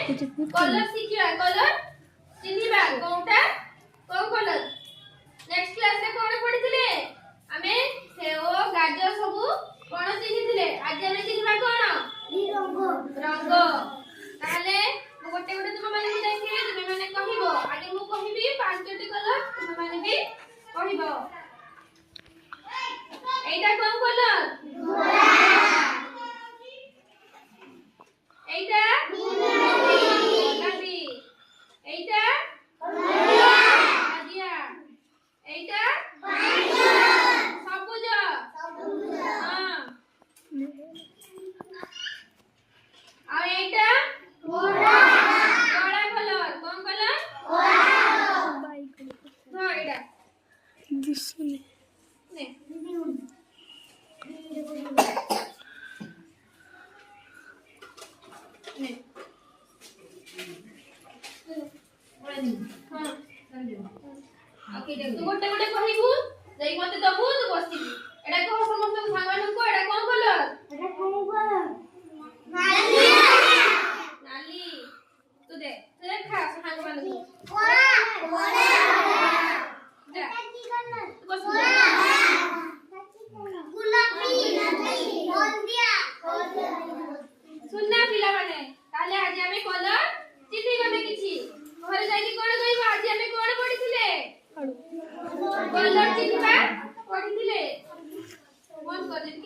colour शिखिबा colour चिन्हिबा कोनटा कोन colour next class रे कोन पढिथिले आमे सेओ गाजर सब कोन चिन्हिथिले आज आमे चिन्हिबा कोन रंग ताले गोटे गोटे तुम माने देखिबे तुम माने कहिबो आगे मु कहिबी पांचटी कलर तुम माने भी कहिबो एटा कोन कलर गोरा एटा गुलाबी एटा हरिया एटा सबुज हां आ एटा गोरा गोरा कलर कोन कलर गोरा हां एटा दिसने ने ने हां ओके देख तू गोटे गोटे कहिबू जई मते दबु तू बसिबी